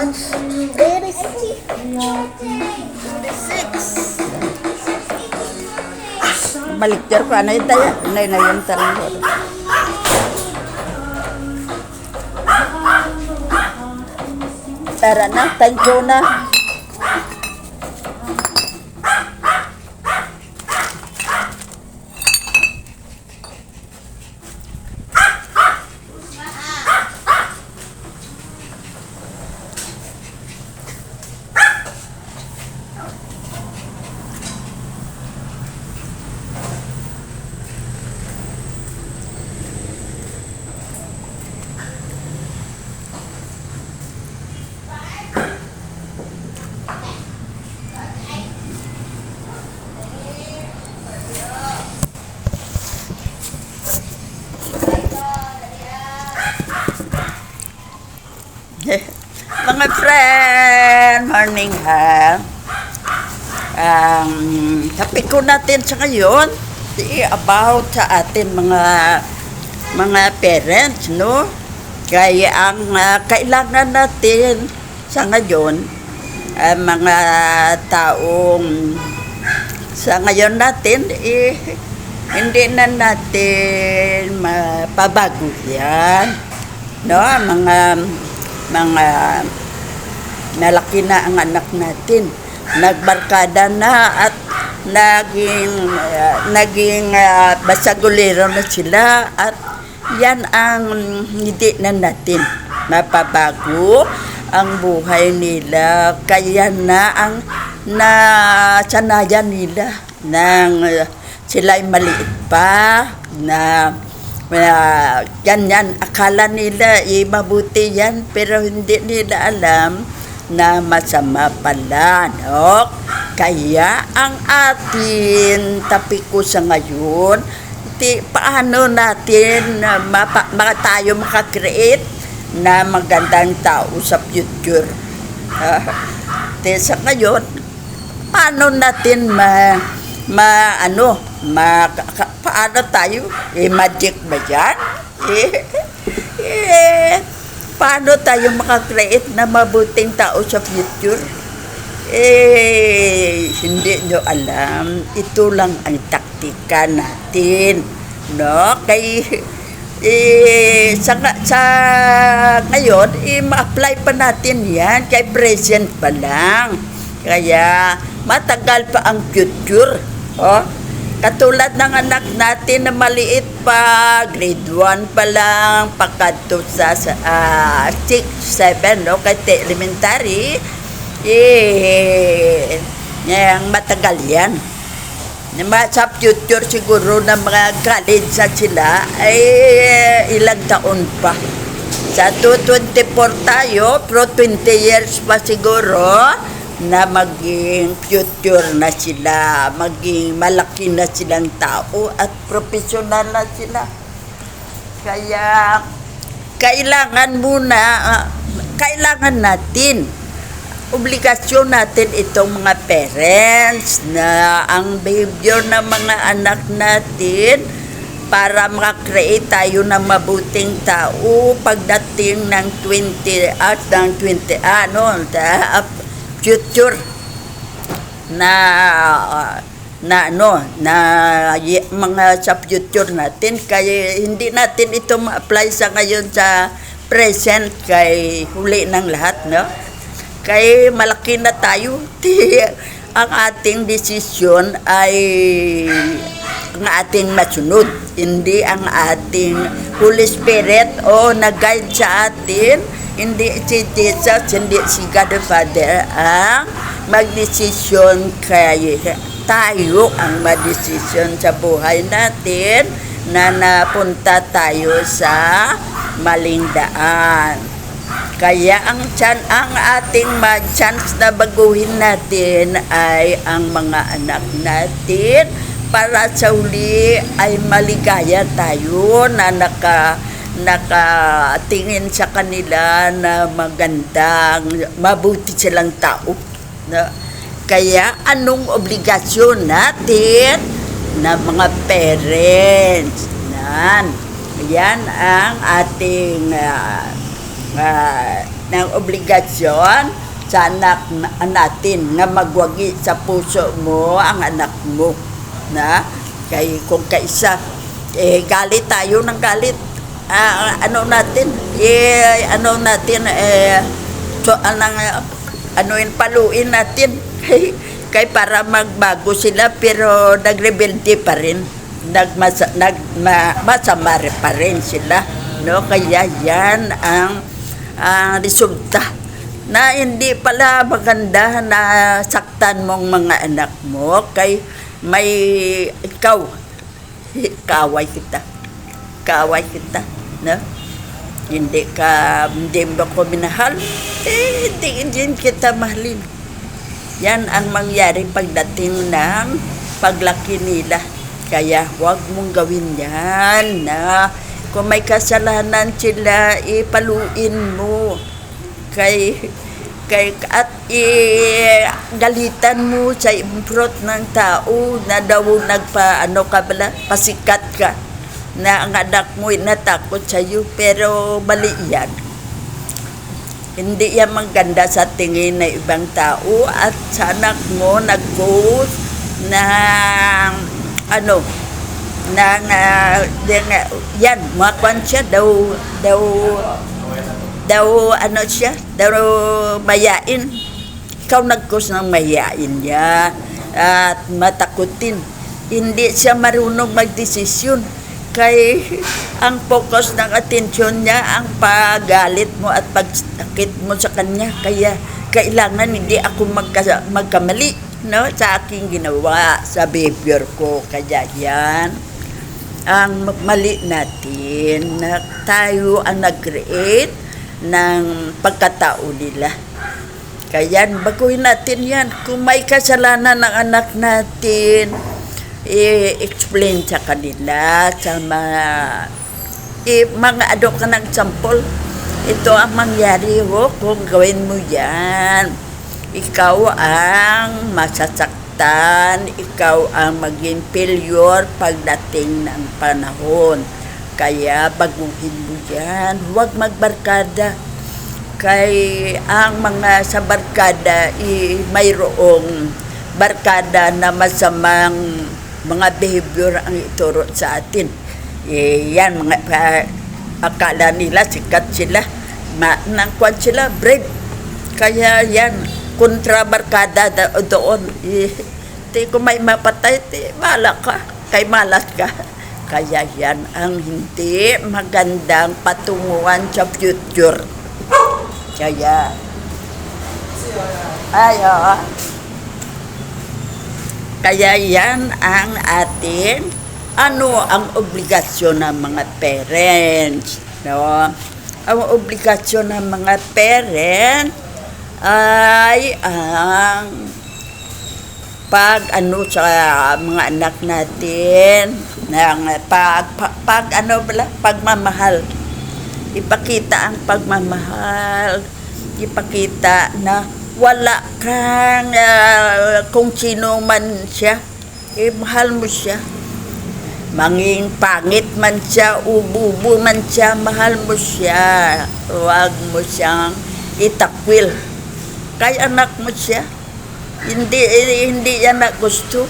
much? 36. 36. Malikjar ko, ano yun tayo? Ano yun tayo? Tara na, thank you na. Mga friend, morning ha. Topic ko natin sa ngayon about sa atin mga parents, no? Kaya ang kailangan natin sa ngayon, mga taong sa ngayon natin, hindi na natin mapabago yan, no? Mga malaki na ang anak natin, nagbarkada na at naging basagulero na sila, at yan ang hindi na natin mapabago ang buhay nila. Kaya na ang nasanayan nila nang sila'y maliit pa na ganyan, akala nila mabuti yan, pero hindi nila alam na masama pala, no? Kaya ang atin topic ko sa ngayon, paano natin tayo makakreate na magandang tao sa future. Sa ngayon, paano natin paano tayo? Magic ba yan? Paano tayo makakreate na mabuting tao sa future? Hindi nyo alam. Ito lang ang taktika natin, no? Sa ngayon, ma-apply pa natin yan kay present pa lang. Kaya matagal pa ang future. Katulad ng anak natin na maliit pa, grade 1 pa lang, pagkadto sa 6, 7, no? Kahit elementary, matagal yan. Sa future siguro na mga college sa sila, ay ilang taon pa. Sa 224 tayo, pro 20 years pa siguro, na maging future na sila, maging malaki na silang tao at profesional na sila. Kaya kailangan natin, obligasyon natin itong mga parents na ang behavior ng mga anak natin para makakreate tayo ng mabuting tao pagdating ng 20 future na mga sa future natin. Kaya hindi natin ito ma-apply sa ngayon sa present, kay huli ng lahat, no? Kay malaki na tayo. Ang ating desisyon ay ang ating masunod, hindi ang ating Holy Spirit o nag-guide sa atin. Hindi si Jesus, hindi si God the Father ang magdesisyon, kaya tayo ang magdesisyon sa buhay natin na napunta tayo sa maling daan. Kaya ang ating chance na baguhin natin ay ang mga anak natin, para sa huli ay maligaya tayo na nakatingin sa kanila na magandang, mabuti silang tao. Kaya anong obligasyon natin na mga parents? Yan ang ating ng obligasyon sa anak natin nga magwagi sa puso mo ang anak mo na kay kung kaisa galit tayo ng galit paluin natin kay para magbago sila pero nagrebelde pa rin masama pa rin sila, no? Kaya yan ang resulta na hindi pala maganda na saktan mong mga anak mo kay may kaaway kita, no? Hindi mo ko minahal, hindi kita mahalin. Yan ang mangyari pagdating ng paglaki nila. Kaya huwag mong gawin yan na kung may kasalanan sila, ipaluin mo. At galitan mo sa improt ng tao na daw pasikat ka na ang anak mo natakot sa iyo, pero mali yan. Hindi yan maganda sa tingin ng ibang tao at sa anak mo nag-post yan, makwan siya daw mayain. Ikaw nag-cause ng mayain niya at matakutin. Hindi siya marunong magdesisyon kay ang focus ng atensyon niya ang paggalit mo at pagsakit mo sa kanya. Kaya kailangan hindi ako magkamali, no, sa aking ginawa sa behavior ko. Kaya yan ang mali natin na tayo ang nag-create ng pagkatao nila. Kaya baguhin natin yan. Kung may kasalanan ng anak natin, i-explain sa kanila sa mga ka ng sample. Ito ang mangyari kung gawin mo yan. Ikaw ang masasaktan, ikaw ang maging failure pagdating ng panahon. Kaya baguhin mo yan. Huwag magbarkada. Kay ang mga sa barkada mayroong barkada na masamang mga behavior ang ituro sa atin. Yan, akala nila sikat sila, nangkwan sila, brave. Kaya yan, kontra barkada doon. Kung may mapatay, bahala ka, kay malas ka. Kaya yan ang hindi magandang patunguhan sa future. Kaya, kaya yan ang atin, ang obligasyon ng mga parents, no? Ang obligasyon ng mga parents ay ang sa mga anak natin, ng pagmamahal. Ipakita ang pagmamahal, ipakita na wala kang kung sino man siya, mahal mo siya. Manging pangit man siya, ububo man siya, mahal mo siya. Huwag mo siyang itakwil. Kay anak mo siya. Hindi yan na gusto.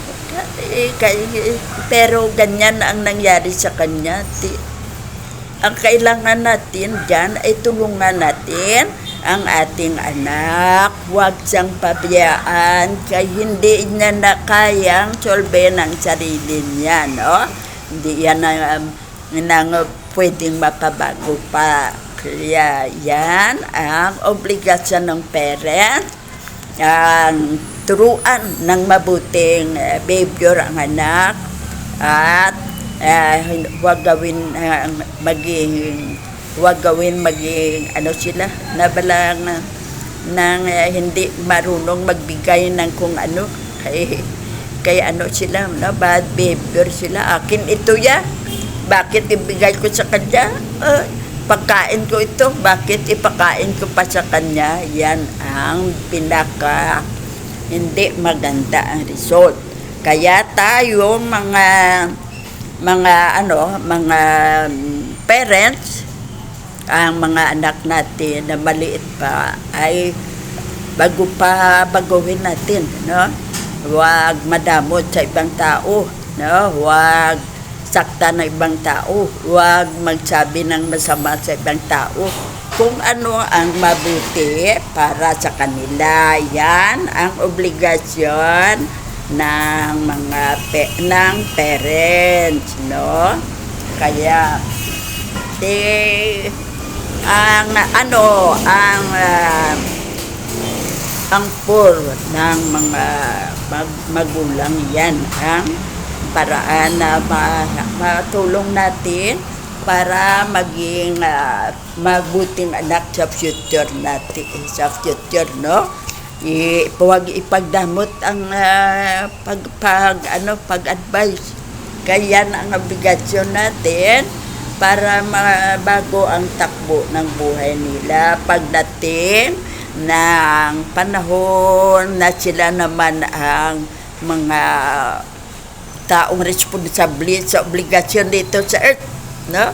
Pero ganyan ang nangyari sa kanya. Ang kailangan natin dyan ay tulungan natin ang ating anak. Huwag siyang pabayaan kaya hindi niya na kayang solben ang sarili niya, no? Hindi yan nang pwedeng mapabago pa. Kaya yan ang obligasyon ng parent, ang turuan ng mabuting behavior ang anak at huwag gawin maging sila nabalang ng hindi marunong magbigay ng kung ano kay sila, no? Bad behavior sila. Akin ito ya, bakit ibigay ko sa kanya? Pagkain ko ito, bakit ipakain ko pa sa kanya? Yan ang pinaka hindi maganda ang result. Kaya tayo mga parents, ang mga anak natin na maliit pa ay bago pa baguhin natin, no? Huwag madamot sa ibang tao, no? Huwag sakta ng ibang tao, huwag magsabi ng masama sa ibang tao. Kung ano ang mabuti para sa kanila, yan ang obligasyon ng mga ng parents, no? Kaya ang poor ng mga magulang, yan ang paraan na matulong natin para maging mabuting anak sa future natin, no? Huwag ipagdamot ang pag-advise. Kaya ang obligasyon natin para mabago ang takbo ng buhay nila pagdating ng panahon na sila naman ang mga taong responsable sa obligasyon dito sa earth, no?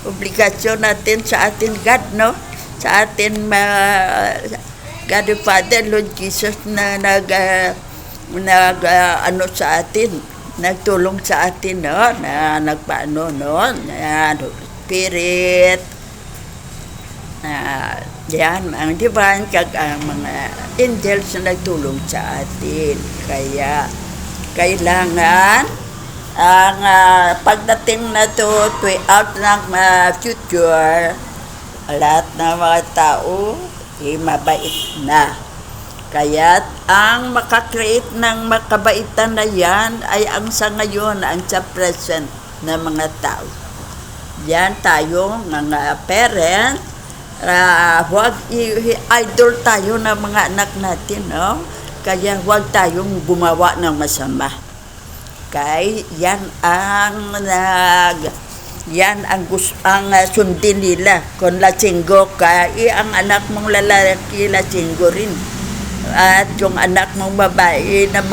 Obligasyon natin sa atin God, no? Sa atin God the Father, Lord Jesus na sa atin, nagtulong sa atin, no? Na nagpaano, no? Na Spirit, yan ang divine kag ang mga angels na nagtulong sa atin. Kaya kailangan ang pagdating na to out ng future, lahat ng mga tao mabait na. Kaya ang makakreate ng makabaitan na yan ay ang sa ngayon, ang sa present na mga tao. Yan tayo mga parents, huwag idol tayo ng mga anak natin, no? Kaya huwag tayong gumawa ng masama. Kaya yan ang sundin nila. Kung lasinggo ka, ang anak mong lalaki lasinggo rin. At yung anak mong babae na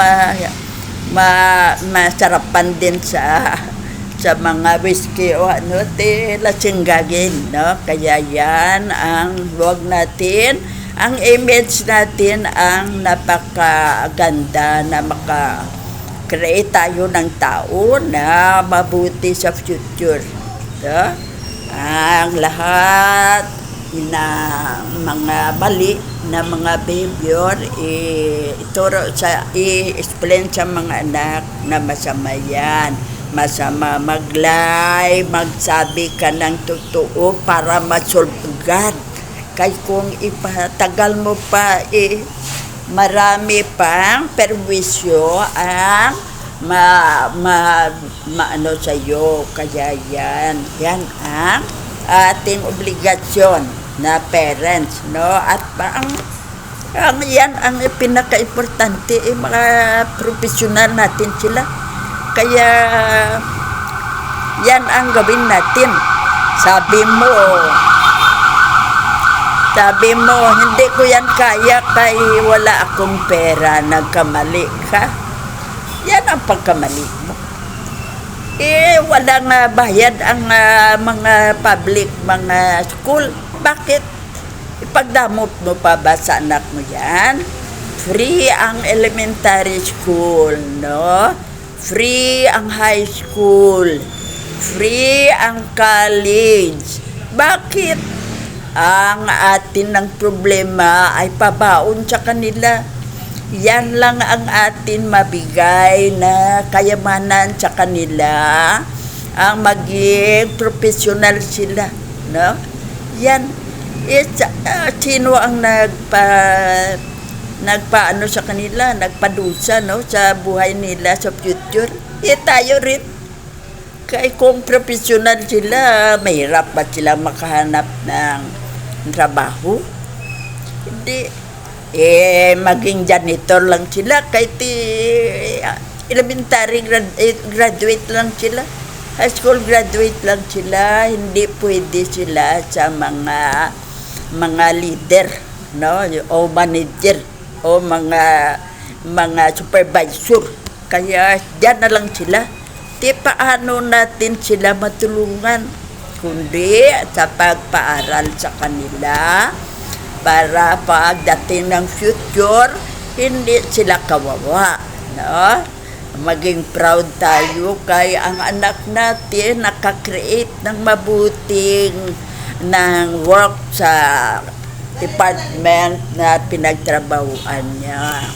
masarapan din sa mga whiskey o lasinggagin, no? Kaya yan ang huwag natin. Ang image natin ang napakaganda na maka-create tayo ng tao na mabuti sa future. So, ang lahat na mga mali na mga behavior i-explain sa mga anak na masama yan. Masama mag-lie, magsabi ka ng totoo para ma-solve agad. Kaya kung ipatagal mo pa, marami pang perwisyo ang maano sa'yo. Kaya yan ang ating obligasyon na parents, no? At yan ang pinaka-importante, mga profesional natin sila. Kaya yan ang gawin natin. Sabi mo, hindi ko yan kaya kay wala akong pera, nagkamali ka. Yan ang pagkamali mo. Walang bayad ang mga public, mga school. Bakit? Ipagdamot mo pa ba sa anak mo yan? Free ang elementary school, no? Free ang high school. Free ang college. Bakit? Ang atin ng problema ay pabaon sa kanila. Yan lang ang atin mabigay na kayamanan sa kanila, ang maging professional sila, no? Yan. Sino ang nagpaano sa kanila, nagpadusa, no, sa buhay nila sa future? Tayo rin. Kaya kung professional sila, mahirap ba sila makahanap ng trabaho? Hindi. Maging janitor lang sila, kahit elementary graduate lang sila, high school graduate lang sila, hindi pwede sila sa mga leader, no, o manager o mga supervisor. Kaya diyan na lang sila. Paano natin sila matulungan kundi sa pagpaaral sa kanila para pagdating ng future, hindi sila kawawa. No? Maging proud tayo kay ang anak natin nakakreate ng mabuting ng work sa department na pinagtrabahuan niya.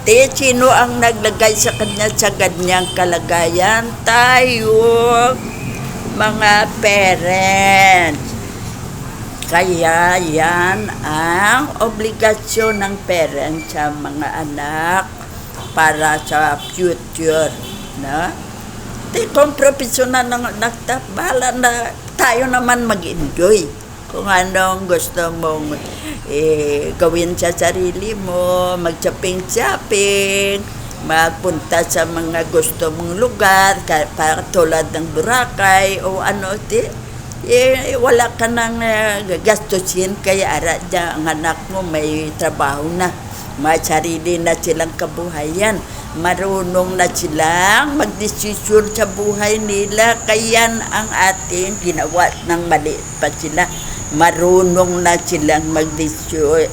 Sino ang naglagay sa kanya sa ganyang kalagayan? Tayo, mga parents. Kaya yan ang obligasyon ng parents sa mga anak para sa future. No? Kung professional ng anak, bahala na tayo naman mag-enjoy kung anong gusto mong gawin sa sarili mo, mag-shopping, magpunta sa mga gusto mong lugar, para tulad ng Boracay o ano, wala ka nang gastusin, kaya ara dyan ang anak mo may trabaho na, may sarili na silang kabuhayan, marunong na silang magdesisyon sa buhay nila, kaya ang ating ginawa ng mali pa sila. Marunong na silang magdesisyon,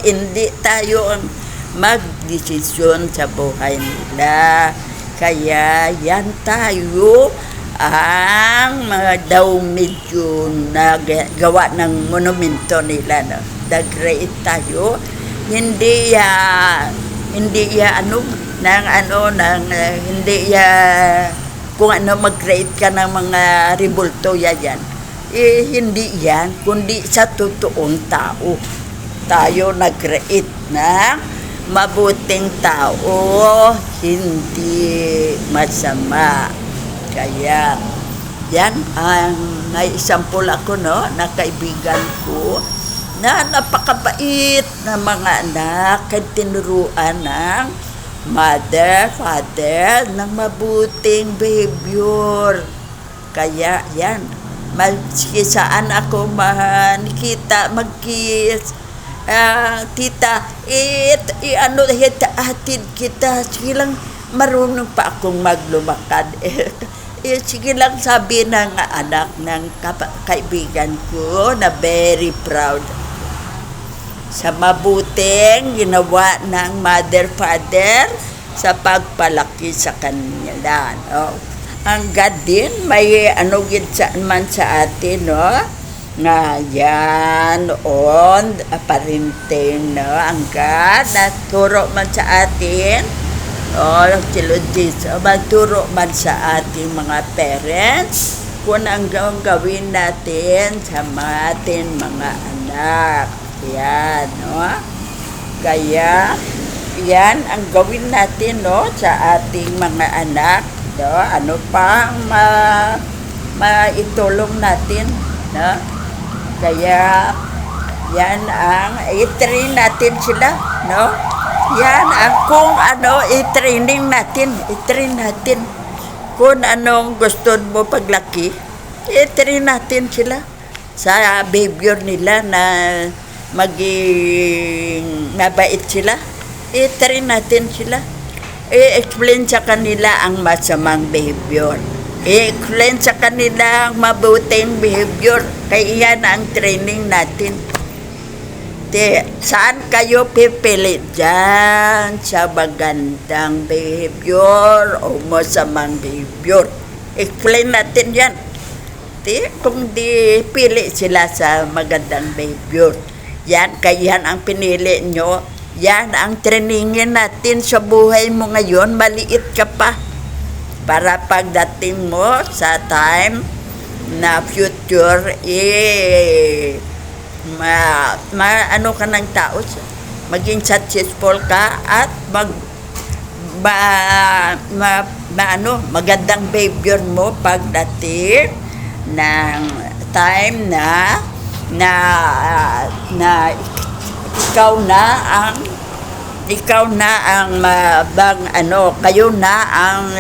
hindi tayo ang magdesisyon sa buhay nila. Kaya yan tayo ang mga daw medyo nagawa ng monumento nila. No? The great tayo, hindi kung ano mag-create ka ng mga rebulto yan. Hindi yan, kundi sa totoong tao. Tayo nag-create ng mabuting tao, hindi masama. Kaya, yan ang naisampol ako, no, na kaibigan ko, na napakabait na mga anak, kay tinuruan ng mother, father, ng mabuting behavior. Kaya, yan. Saan ako nakita, mag-kiss, tita, atid kita, sige lang, marunong pa akong maglumakad. Sige lang, sabi ng anak ng kaibigan ko na very proud sa mabuting ginawa ng mother, father sa pagpalaki sa kanila. No? Hanggang din, may gid man sa atin, no? Nga yan, parenting, no? Hanggang naturo man sa atin, magturo man sa ating mga parents kung ang gawin natin sa ating mga anak. Yan, no? Kaya, yan ang gawin natin, no? Sa ating mga anak. No, ano pang maitulong natin, no? Kaya yan ang i-train natin sila, no? Yan ang kung i-train natin kung anong gusto mo paglaki, i-train natin sila sa behavior nila na maging mabait sila, i-train natin sila. I-explain sa kanila ang masamang behavior. I-explain sa kanila ang mabuting behavior. Kaya yan ang training natin. Saan kayo pipili dyan sa magandang behavior o masamang behavior? Explain natin yan. Kung di pili sila sa magandang behavior, yan, kaya yan ang pinili nyo. Yan ang trainingin natin sa buhay mo ngayon, maliit ka pa. Para pagdating mo sa time na future, ano ka ng tao, maging successful ka at magandang behavior mo pagdating ng time na ikaw na ang kayo na ang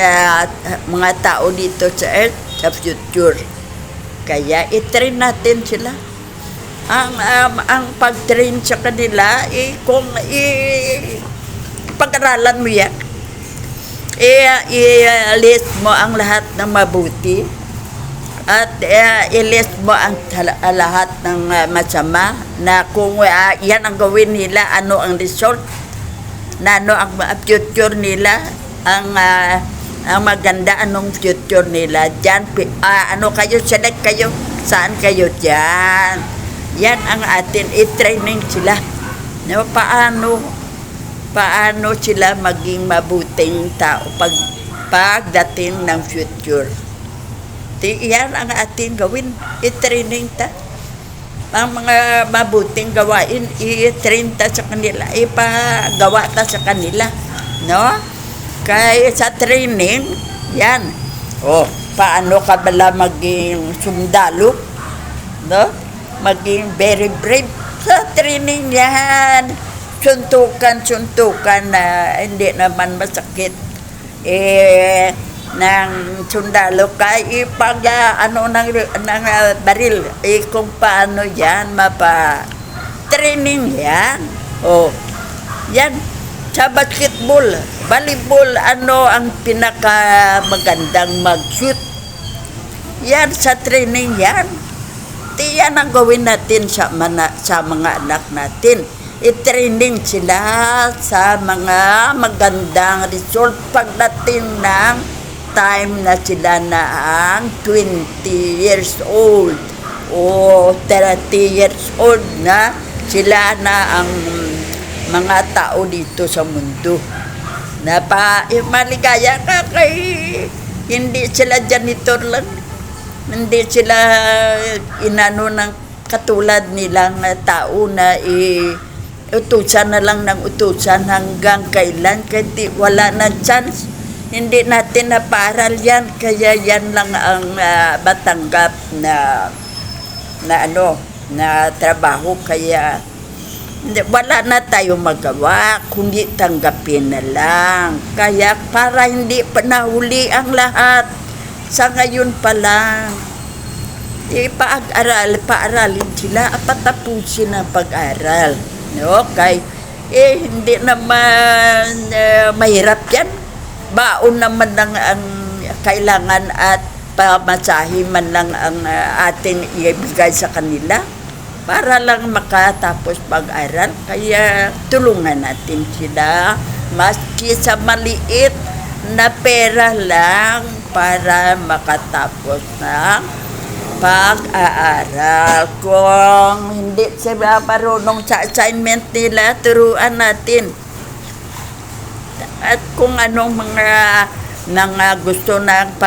mga tao dito sa earth sa future. Kaya i-train natin sila. Ang pag-train sa kanila, kung pag-aralan mo yan, i-list mo ang lahat ng mabuti At ilis mo ang lahat ng masama na kung yan ang gawin nila, ano ang result, na ano ang future nila, ang maganda, anong future nila. Diyan, ano kayo, select kayo, saan kayo dyan. Yan ang atin, i-training sila. No, paano sila maging mabuting tao pagdating ng future. Yan ang ating gawin, i-training ta. Ang mga mabuting gawain, i-train ta sa kanila, ipagawa ta sa kanila, no? Kaya sa training, yan. Paano ka bala maging sundalo, no? Maging very brave sa training yan. Suntukan na hindi naman masakit. Ng sundalo kay ng baril, kung paano yan training yan. Yan sa basketball, volleyball, ano ang pinaka magandang mag-shoot, yan sa training yan. Yan ang gawin natin sa mga anak natin, i-training sila sa mga magandang result pagdating ng time na sila na ang 20 years old o 30 years old na sila na ang mga tao dito sa mundo. Maligaya ka kay hindi sila janitor lang, hindi sila inano ng katulad nilang tao na utusan na lang ng utusan hanggang kailan, kasi wala na chance. Hindi natin naparal yan, kaya yan lang ang matanggap na trabaho. Kaya wala na tayong magawa, kundi tanggapin na lang. Kaya para hindi pa nahuli ang lahat, sa ngayon pa lang, paaralin sila, patapusin ang pag-aral. No? Kaya hindi naman mahirap yan. Baon naman lang ang kailangan at pamasahe man lang ang ating ibigay sa kanila para lang makatapos pag-aral. Kaya tulungan natin sila maski sa maliit na pera lang para makatapos ng pag-aaral. Kung hindi sila marunong sa assignment nila, turuan natin. At kung anong mga gusto ng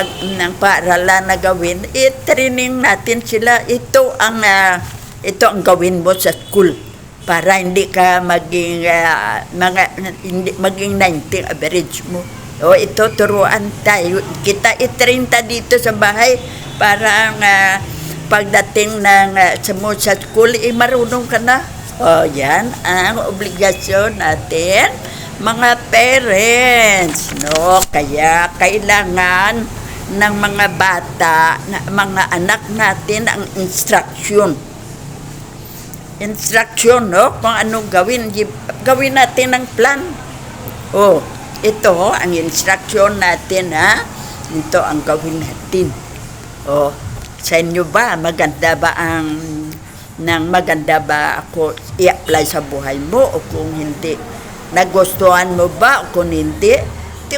paaralan na gawin, i-training natin sila. Ito ang gawin mo sa school para hindi ka maging 90 average mo. Ito turuan tayo. Kita i-train ta dito sa bahay para pagdating ng sa school, marunong ka na. Yan ang obligasyon natin, mga parents, no? Kaya kailangan ng mga bata, mga anak natin ang instruction, no? Kung anong gawin natin ng plan. Ito ang instruction natin, ha? Ito ang gawin natin. Sa inyo ba, maganda ba ako i-apply sa buhay mo, o kung hindi? Nagustuhan mo ba o kung hindi?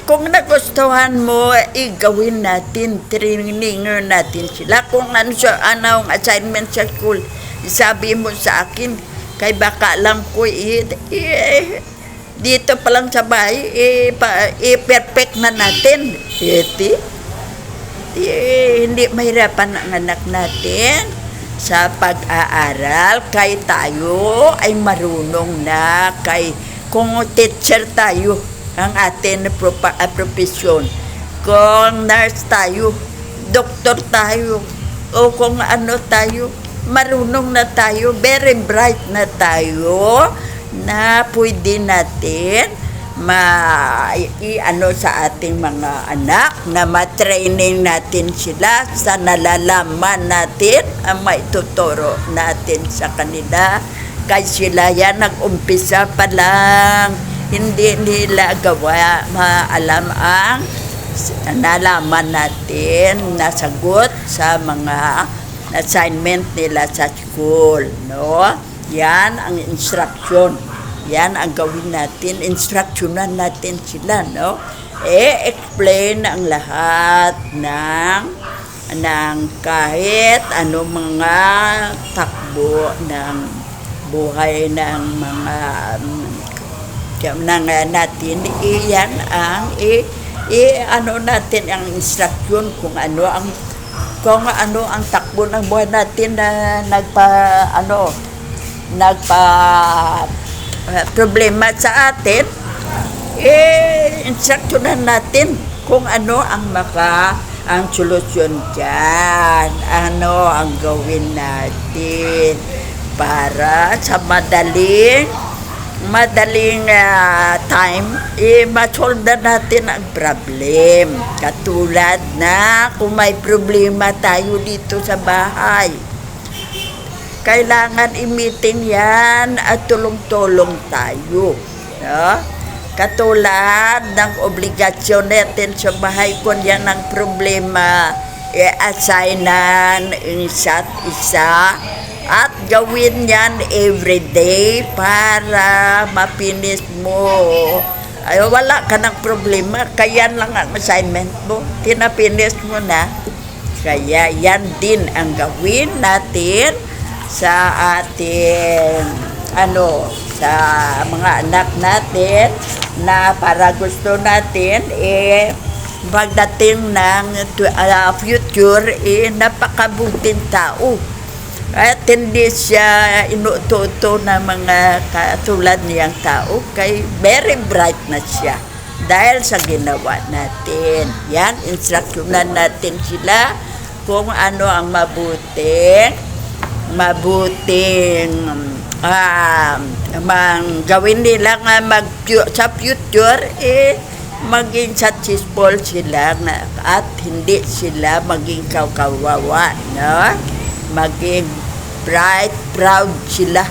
Kung nagustuhan mo, gawin natin, training natin sila. Kung anong assignment sa school, sabi mo sa akin, kay baka lang ko dito pa lang sa bahay, perfect na natin. Hindi mahirapan ang anak natin sa pag-aaral, kay tayo ay marunong na, kay kung teacher tayo, ang atin profesyon, kung nurse tayo, doktor tayo, o kung ano tayo, marunong na tayo, very bright na tayo, na pwede natin sa ating mga anak, na matraining natin sila sa nalalaman natin, ang maituturo natin sa kanila. Kaya sila yan nag-umpisa pa lang, hindi nila maalam ang nalaman natin, nasagot sa mga assignment nila sa school, no? Yan ang instruction. Yan ang gawin natin, instructionan natin sila, no? Explain ang lahat ng kahit ano mga takbo ng buhay ng mga natin. Iyan ang ano natin ang instruction kung ano ang takbo ng buhay natin na problema sa atin. Instructionan natin kung ano ang solusyon dyan, ano ang gawin natin para sa madaling time, ma-solve na natin ang problem. Katulad na kung may problema tayo dito sa bahay, kailangan i-meeting yan at tulong-tulong tayo, no? Katulad ng obligasyon natin sa bahay, kung yan ang problema, i-assignan isa't isa at gawin yan everyday para mapinis mo. Ay, wala ka ng problema, kaya lang ang assignment mo, pinapinis mo na. Kaya yan din ang gawin natin sa ating sa mga anak natin, na para gusto natin pagdating ng future napakabuting tao at hindi siya inututo ng mga katulad niyang tao, kay very bright na siya dahil sa ginawa natin. Yan, instructionan natin sila kung ano ang mabuting gawin nila sa future, maging successful sila at hindi sila maging kawawa, no? Maging bright, proud sila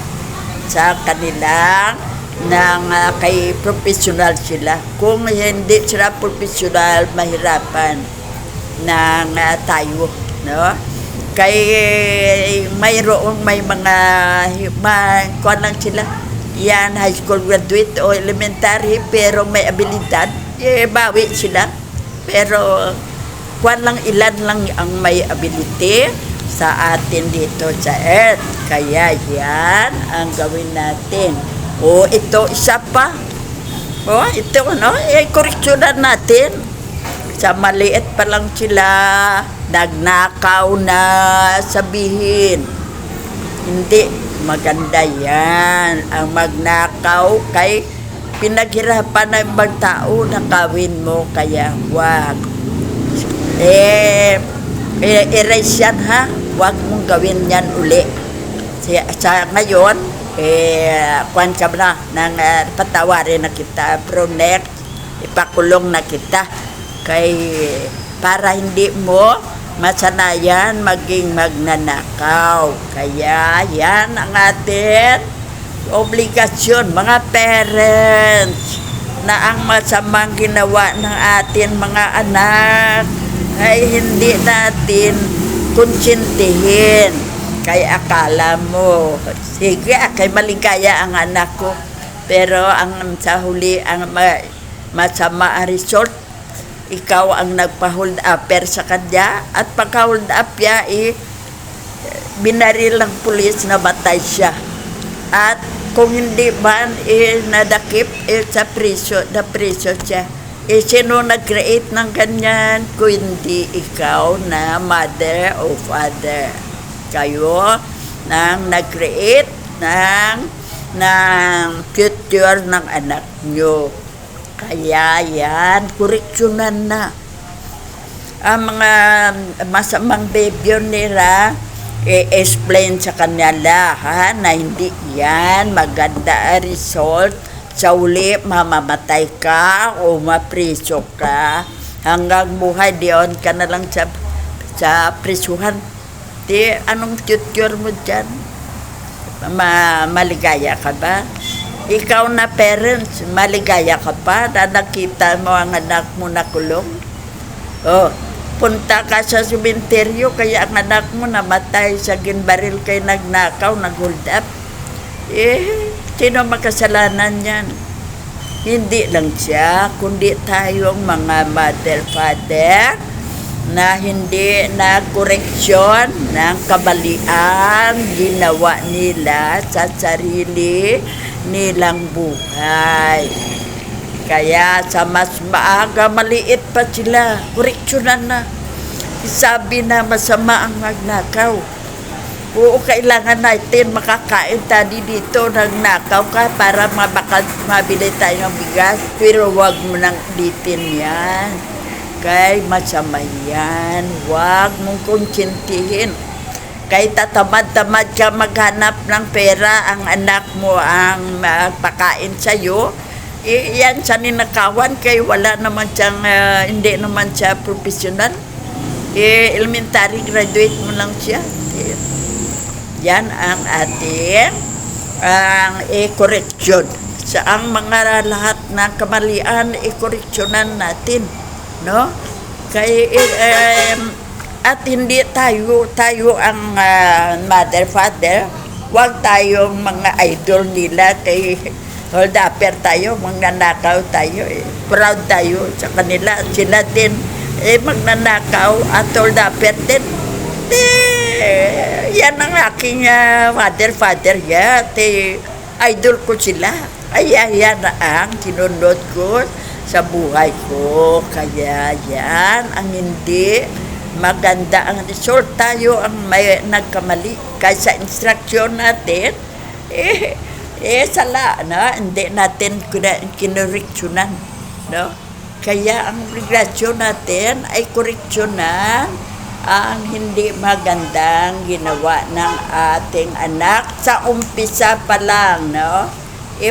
sa kanilang kay professional sila. Kung hindi sila professional, mahirapan tayo, no? Kay may mga kuwan lang sila, yan high school graduate o elementary, pero may abilidad, bawi sila. Pero kuwan lang, ilan lang ang may ability sa atin dito sa earth. Kaya yan ang gawin natin. Ito isa pa, ito koreksyonan natin. Sa maliit pa lang sila, nagnakaw na sabihin. Hindi maganda yan. Ang magnakaw, kay pinaghirapan ng ibang tao, nakawin mo, kaya wag. Erase yan, ha? Wag mong gawin yan uli. Sa ngayon, kwan ka na, patawarin na kita, pero next, ipakulong na kita. Kay para hindi mo masanayan maging magnanakaw. Kaya yan ang atin obligasyon, mga parents, na ang masamang ginawa ng atin mga anak ay hindi natin konsintihin. Kay akala mo, sige, kay maligaya ang anak ko, pero ang sa huli ang masama ang result, ikaw ang nagpa-hold upper sa kanya, at pagka-hold up niya, binaril ng pulis, na batay siya. At kung hindi man nadakip, sa priso siya. Sino nag-create ng ganyan? Kung hindi ikaw na mother o father. Kayo nang nag-create ng future ng anak nyo. Kaya yan, koreksyonan na. Ang mga masamang behavior nila, i-explain sa kanila, ha, na hindi yan maganda result. Sa uli, mamamatay ka o mapriso ka. Hanggang buhay, diyon ka na lang sa prisuhan. Anong future mo dyan? Maligaya ka ba? Ikaw na parents, maligaya ka pa na nakita mo ang anak mo na kulong? Oh, punta ka sa sementeryo, kaya ang anak mo namatay sa ginbaril kay nagnakaw, nag-hold up. Sino makasalanan yan? Hindi lang siya, kundi tayong mga mother, father, na hindi na koreksyon ng kabalian ginawa nila sa sarili nilang buhay. Kaya sa mas maaga, maliit pa sila, koreksyonan na. Sabi na masama ang magnakaw. Oo, kailangan natin makakain tayo dito, nagnakaw ka para mabili tayo ng bigas. Pero wag mo nang ulitin yan. Kay masama yan. Wag mong konsintihin. Kay tatamad-tamad ka maghanap ng pera, ang anak mo ang magpakain sa'yo. Yan sa ninakawan, kay wala naman siyang, hindi naman siya professional. Elementary graduate mo lang siya. Yan ang ating koreksyon. Sa ang mga lahat ng kamalian, koreksyonan natin. No? Kay, at hindi tayo ang mother, father. Huwag tayong mga idol nila kay hold upper tayo, magnanakaw tayo. Proud tayo sa kanila. Sila din magnanakaw at hold upper din. Yan ang aking mother, father, idol ko sila. Yan ang sinunod ko sa buhay ko. Kaya yan ang hindi maganda ang result. Tayo ang may nagkamali. Kaysa instruction natin, sala, no? Hindi natin kinureksyonan, no? Kaya ang relasyon natin ay koreksyonan ang hindi magandang ginawa ng ating anak sa umpisa pa lang, no?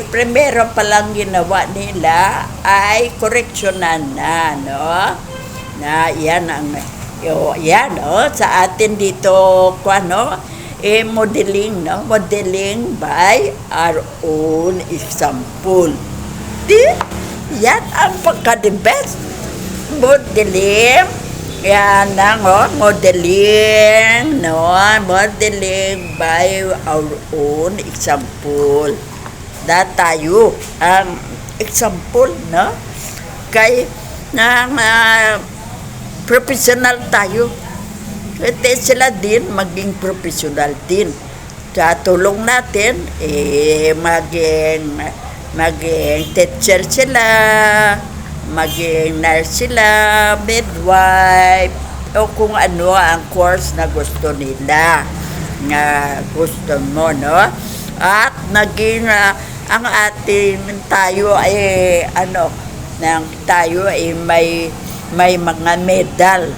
Primero pa lang ginawa nila ay koreksyonan na, no? Na yan ang yan, no? Sa atin dito modeling, no? Modeling by our own example. Yan ang pagka-the best. Modeling. Yan ang modeling, no? Modeling by our own example. Tayo ang example, no? Kay professional tayo. Ito sila din maging professional din. Sa tulong natin, maging teacher sila, maging nurse sila, midwife, o kung ano ang course na gusto nila, na gusto mo, no? At naging ang ating tayo ay tayo ay may mga medal.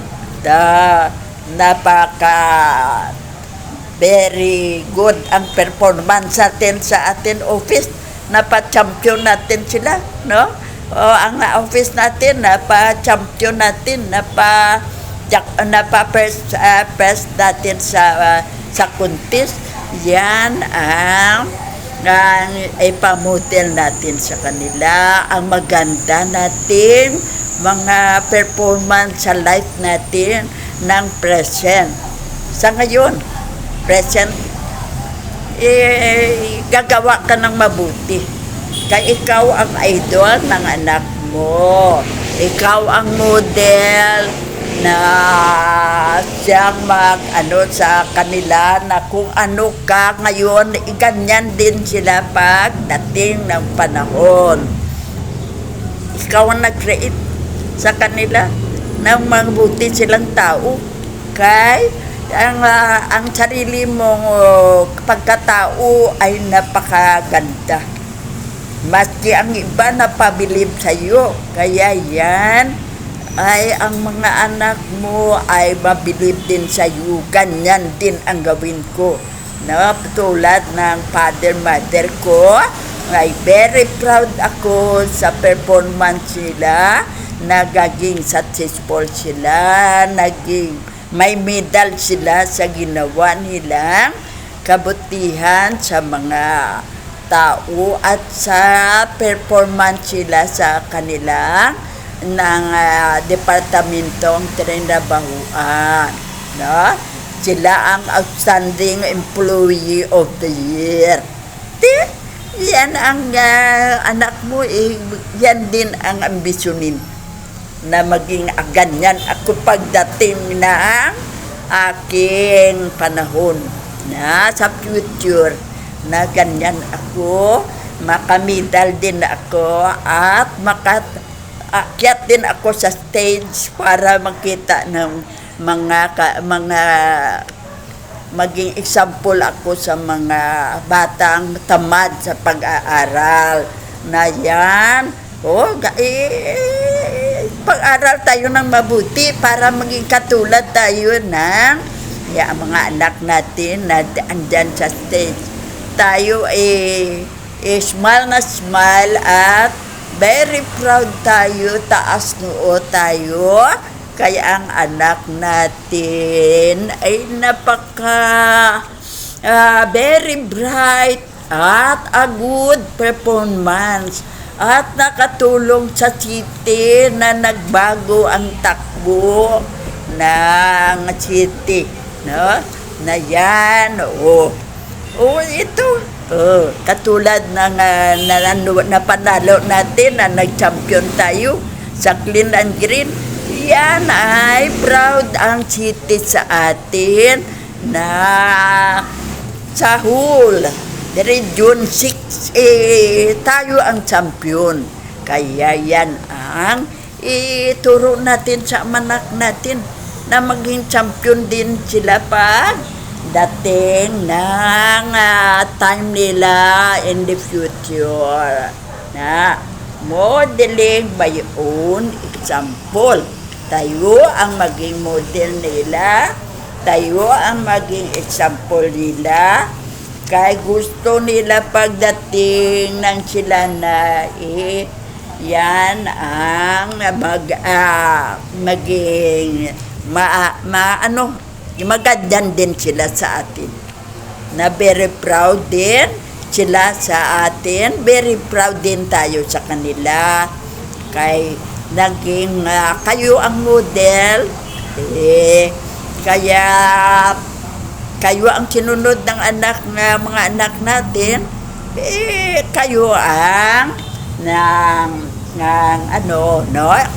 Napaka very good ang performance natin sa ating office. Napa-champion natin sila, no? Ang office natin, napa-champion natin, napa-first natin sa contest. Yan ang ipamodel natin sa kanila. Ang maganda natin, mga performance sa life natin ng present. Sa ngayon, present, gagawa ka ng mabuti. Kaya ikaw ang idol ng anak mo. Ikaw ang model na siyang sa kanila na kung ano ka ngayon, ganyan din sila pagdating ng panahon. Ikaw ang nag-create sa kanila ng mabuti silang tao. Kay ang sarili mong pagkatao ay napakaganda. Maski ang iba napabilib sa iyo. Kaya yan ay ang mga anak mo ay mabilib din sa iyo. Ganyan din ang gawin ko. No? Tulad ng father, mother ko, ay very proud ako sa performance nila. Naging successful sila. May medal sila sa ginawa nilang kabutihan sa mga tao at sa performance sila sa kanilang departamentong trinabahuan, no? Sila ang outstanding employee of the year. Yan ang anak mo, yan din ang ambisyonin na maging ganyan ako pagdating ng aking panahon na sa future na ganyan ako, makamedal din ako at makaakyat din ako sa stage para makita ng mga maging example ako sa mga batang tamad sa pag-aaral na yan. Pag-aral tayo ng mabuti para maging katulad tayo ng mga anak natin na andyan sa stage. Tayo smile na smile at very proud tayo, taas noo tayo. Kaya ang anak natin ay very bright at a good performance at nakatulong sa city na nagbago ang takbo ng city, no? Na yan, ito, katulad ng napanalo natin na nag-champion tayo sa Clean and Green. Yan ay proud ang city sa atin na sa whole Region 6 tayo ang champion. Kaya yan ang ituro natin sa anak natin na maging champion din sila pag dating ng time nila in the future. Na modeling by own example. Tayo ang maging model nila, tayo ang maging example nila, kaya gusto nila pagdating ng sila na yan ang maging magadan din sila sa atin. Na very proud din sila sa atin, very proud din tayo sa kanila. Kay naging kayo ang model, kaya kayo ang sinunod ng mga anak natin, kayo ang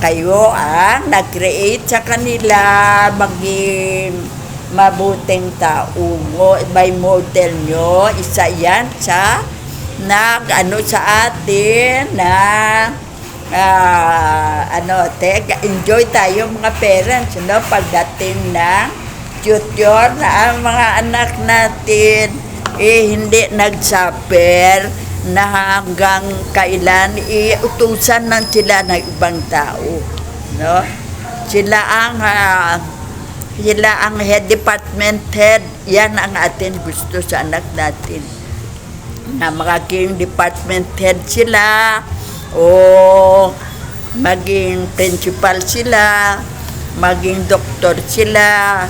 kayo ang nag-create sa kanila maging mabuting tao. By model nyo, isa yan sa sa atin na enjoy tayo mga parents, no? Pagdating ng future na ang mga anak natin hindi nagsuffer na hanggang kailan utusan ng sila ng ibang tao, no? Sila ang head department head. Yan ang atin gusto sa anak natin, na maging department head sila o maging principal sila, maging doktor sila,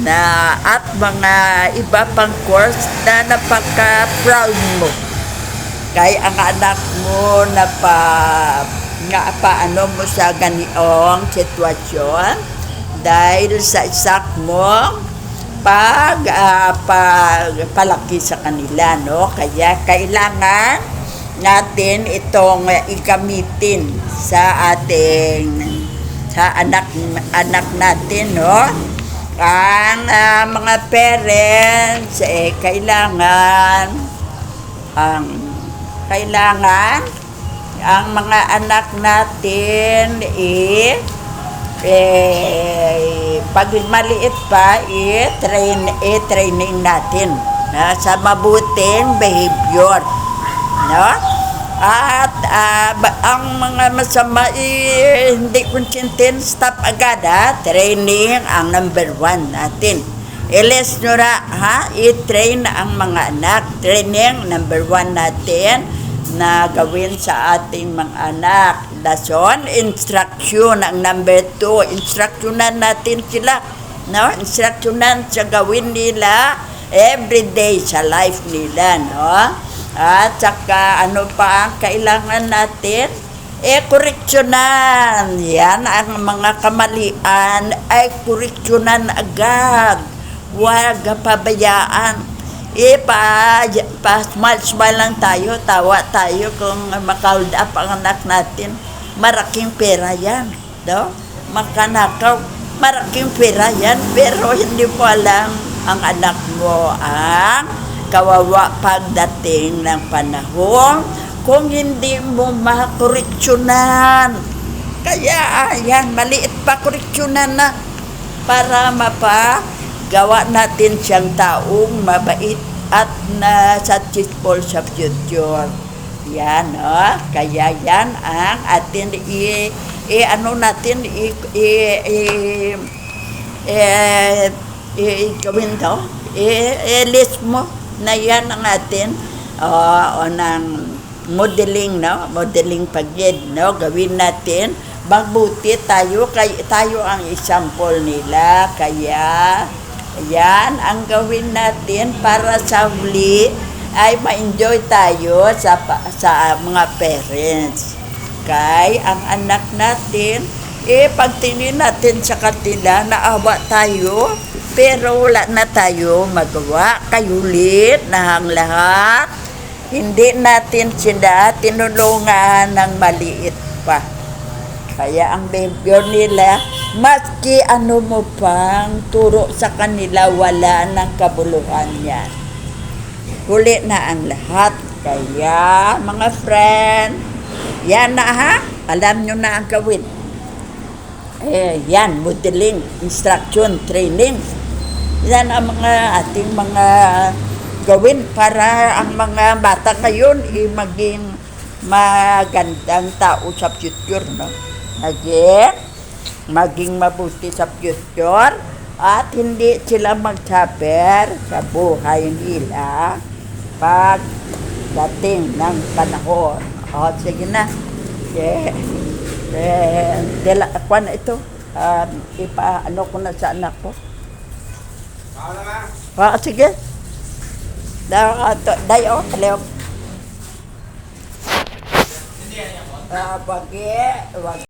na at mga iba pang course na napaka-proud mo. Kaya ang anak mo paano mo sa ganitong sitwasyon dahil sa isak mo pagpalaki sa kanila, no? Kaya kailangan natin itong igamitin sa anak natin, no? Ang mga parents kailangan ang mga anak natin pag maliit pa training natin sa mabuting behavior, no? At ang mga masama hindi konsintin, stop agad, training ang number 1 natin. Iles nyo i-train ang mga anak. Training number 1 natin na gawin sa ating mga anak. Lesson, instruction ang number 2. Instructionan natin sila, no? Instructionan sa gawin nila everyday sa life nila, no? At saka ano pa ang kailangan natin? koreksyonan. Yan ang mga kamalian ay koreksyonan agad. Huwag pabayaan. Smile lang tayo, tawa tayo kung makahold up ang anak natin. Maraking pera yan. No? Makanakaw, maraking pera yan. Pero hindi mo alam ang anak mo ang kawawa pagdating ng panahon kung hindi mo makoreksyonan. Kaya yan, maliit pa koreksyonan na para mapagawa natin siyang taong mabait at na successful sa future. Yan, kaya yan ang atin gawin daw. List mo na yan ang atin ng modeling, no? Modeling pag-ed, no? Gawin natin. Magbuti tayo, tayo ang example nila. Kaya, yan ang gawin natin para sa huli ay ma-enjoy tayo sa mga parents. Kaya ang anak natin, pagtingin natin sa kanila, naawa tayo, pero wala na tayo magawa. Kayulit na ang lahat. Hindi natin sila tinulungan ng maliit pa. Kaya ang behavior nila, maski ano mo pang turo sa kanila, wala ng kabuluhan yan. Huli na ang lahat. Kaya, mga friend, yan na ha. Alam nyo na ang gawin. Yan, modeling, instruction, training. Yan ang mga ating mga gawin para ang mga bata ngayon maging magandang tao sa future, no? Maging mabuti sa future at hindi sila mag-suffer sa buhay nila pag dating ng panahon. Sige na. Kwan ito. Ipaano ko na sa anak ko. Sige. Dayo, kaleo. Wag